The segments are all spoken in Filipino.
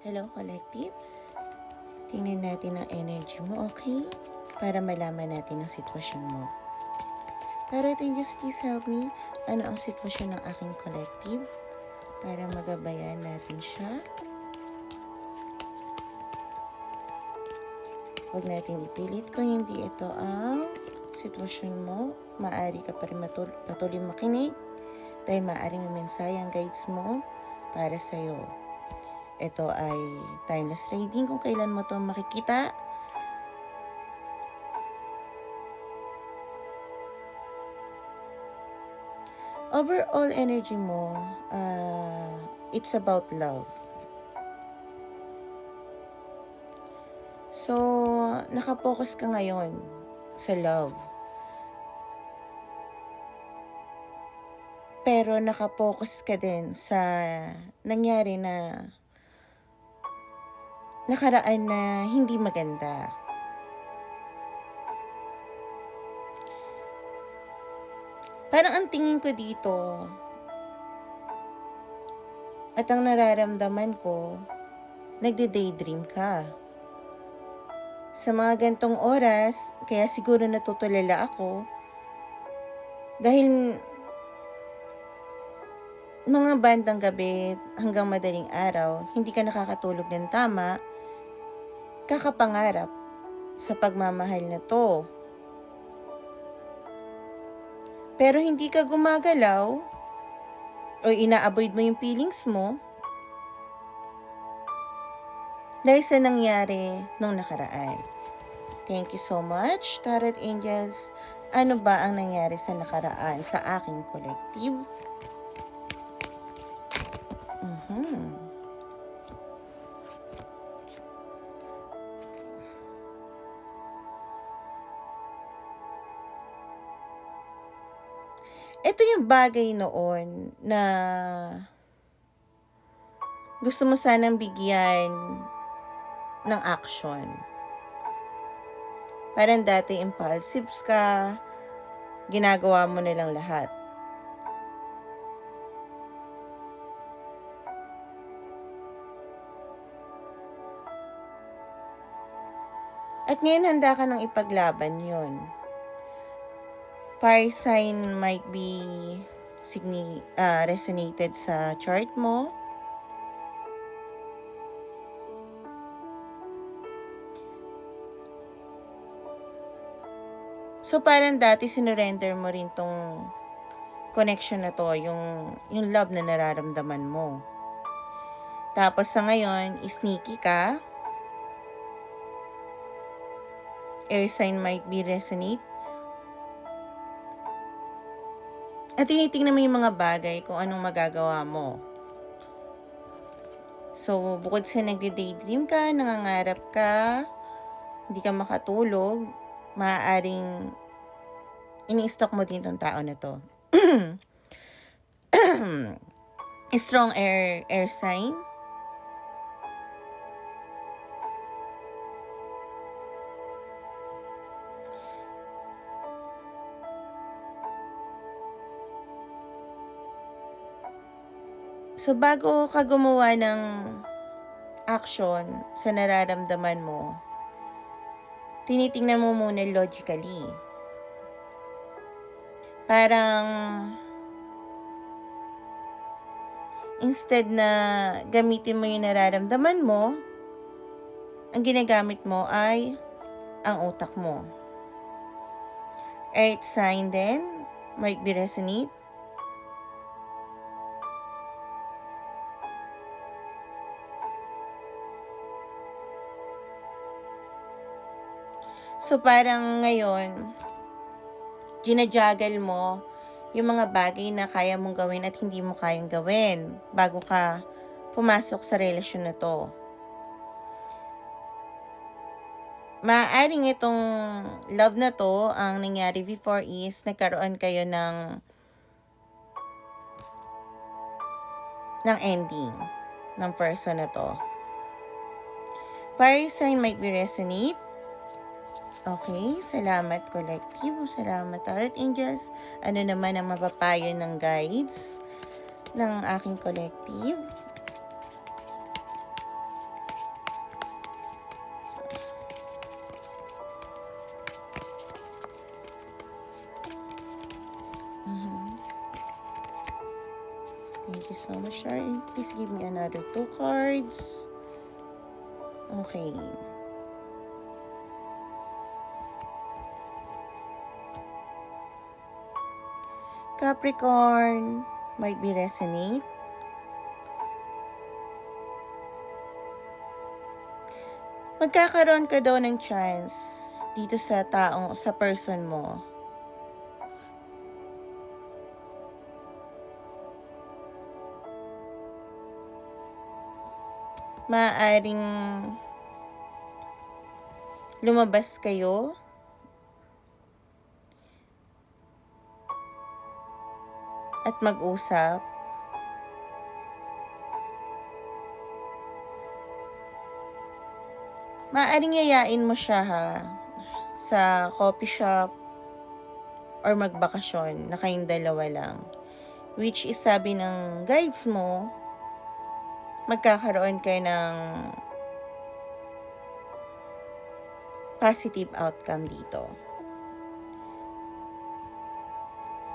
Hello, Collective. Tingnan natin ang energy mo, okay? Para malaman natin ang sitwasyon mo. Tarot Angels, please help me. Ano ang sitwasyon ng aking collective? Para magabayan natin siya. Huwag natin ipilit kung hindi ito ang sitwasyon mo. Maaari ka pa rin patuloy makinig dahil maaari may mensahe ang guides mo para sa'yo. Ito ay timeless reading kung kailan mo ito makikita. Overall energy mo, it's about love. So, nakapokus ka ngayon sa love. Pero nakapokus ka din sa nangyari na nakaraan na hindi maganda. Parang ang tingin ko dito at ang nararamdaman ko, nagde-daydream ka. Sa mga gantong oras, kaya siguro natutulala ako dahil mga bandang gabi hanggang madaling araw, hindi ka nakakatulog ng tama, kakapangarap sa pagmamahal na to. Pero hindi ka gumagalaw o ina-avoid mo yung feelings mo dahil sa nangyari nung nakaraan. Thank you so much, Tarot Angels. Ano ba ang nangyari sa nakaraan sa aking collective? Ito yung bagay noon na gusto mo sanang bigyan ng action. Parang dati impulsive ka, ginagawa mo na lang lahat. At ngayon handa ka nang ipaglaban yun. Fire sign might be resonated sa chart mo. So parang dati sinurrender mo rin tong connection na to, yung love na nararamdaman mo. Tapos sa ngayon, sneaky ka. Air sign might be resonate. At tinitingnan mo yung mga bagay kung anong magagawa mo. So, bukod sa nagde-daydream ka, nangangarap ka, hindi ka makatulog, maaaring ini-stalk mo din tong tao na to. Strong air sign. So, bago ka gumawa ng action sa nararamdaman mo, tinitingnan mo muna logically. Parang, instead na gamitin mo yung nararamdaman mo, ang ginagamit mo ay ang utak mo. Earth sign din, might be resonate. So, parang ngayon, ginajagal mo yung mga bagay na kaya mong gawin at hindi mo kayang gawin bago ka pumasok sa relasyon na to. Maaaring itong love na to, ang nangyari before is nagkaroon kayo ng ending ng person na to. Fire sign might be resonate. Okay, salamat collective. Salamat Tarot Angels. Ano naman ang mapapayo ng guides ng aking collective? Thank you so much, Shari. Please give me another 2 cards. Okay. Capricorn, might be resonate. Magkakaroon ka daw ng chance dito sa person mo. Maaaring lumabas kayo at mag-usap. Maaaring yayain mo siya sa coffee shop or magbakasyon na kayong dalawa lang. Which is sabi ng guides mo, magkakaroon kayo ng positive outcome dito.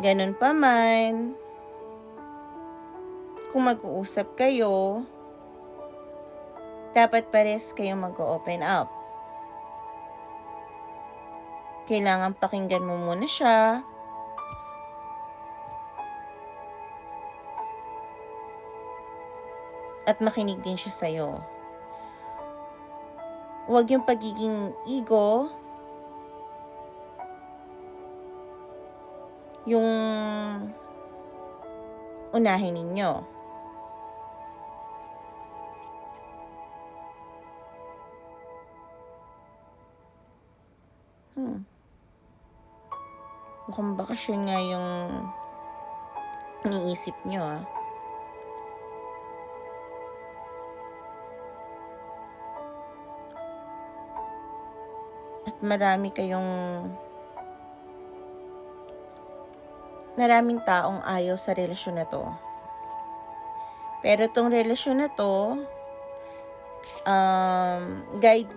Ganun pa man, kung mag-uusap kayo, dapat pares kayong mag-open up. Kailangan pakinggan mo muna siya. At makinig din siya sa'yo. Huwag yung pagiging ego, yung unahin ninyo. Mukhang bakasyon nga yung iniisip nyo. At maraming taong ayaw sa relasyon na to. Pero tong relasyon na to, guide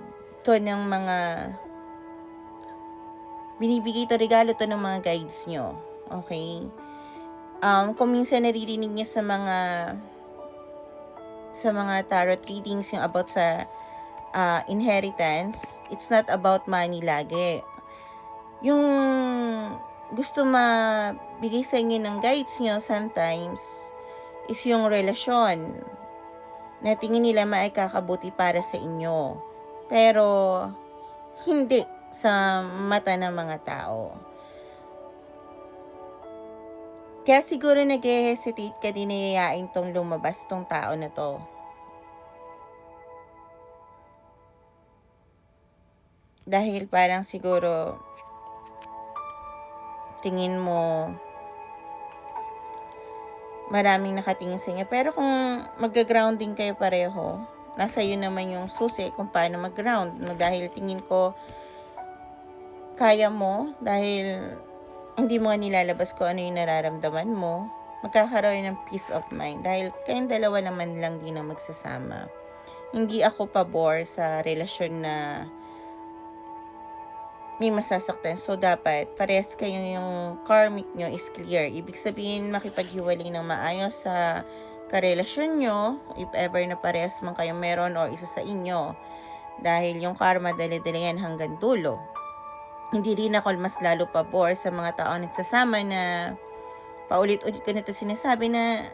to ng mga binibigay to, regalo to ng mga guides nyo. Okay? Kung minsan naririnig niya sa mga tarot readings yung about sa inheritance, it's not about money lagi. Yung gusto mabigay sa inyo ng guides nyo sometimes is yung relasyon na tingin nila maikakabuti para sa inyo. Pero hindi sa mata ng mga tao. Kaya siguro nag-hesitate ka din, nayayain tong lumabas tong tao na to. Dahil parang siguro tingin mo maraming nakatingin sa inyo. Pero kung mag-grounding kayo pareho, nasa iyo naman yung susi kung paano mag-ground. Dahil tingin ko kaya mo, dahil hindi mo nilalabas ko ano yung nararamdaman mo, magkakaroon ng peace of mind. Dahil kayong dalawa naman lang din na magsasama. Hindi ako pabor sa relasyon na may masasaktan. So, dapat parehas kayo yung karmic nyo is clear. Ibig sabihin, makipaghiwalay ng maayos sa karelasyon nyo, if ever na parehas man kayo meron or isa sa inyo. Dahil yung karma, dali-dali yan hanggang dulo. Hindi rin ako mas lalo pabor sa mga tao nagsasama na paulit-ulit ko na ito sinasabi na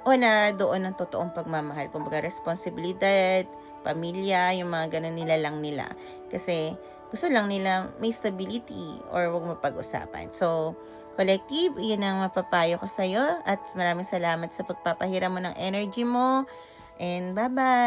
wala doon ng totoong pagmamahal. Kumbaga, responsibilidad, pamilya, yung mga ganun nila lang nila. Kasi gusto lang nila may stability or wag mapag-usapan. So, collective, yun ang mapapayo ko sa'yo. At maraming salamat sa pagpapahiram mo ng energy mo. And bye-bye!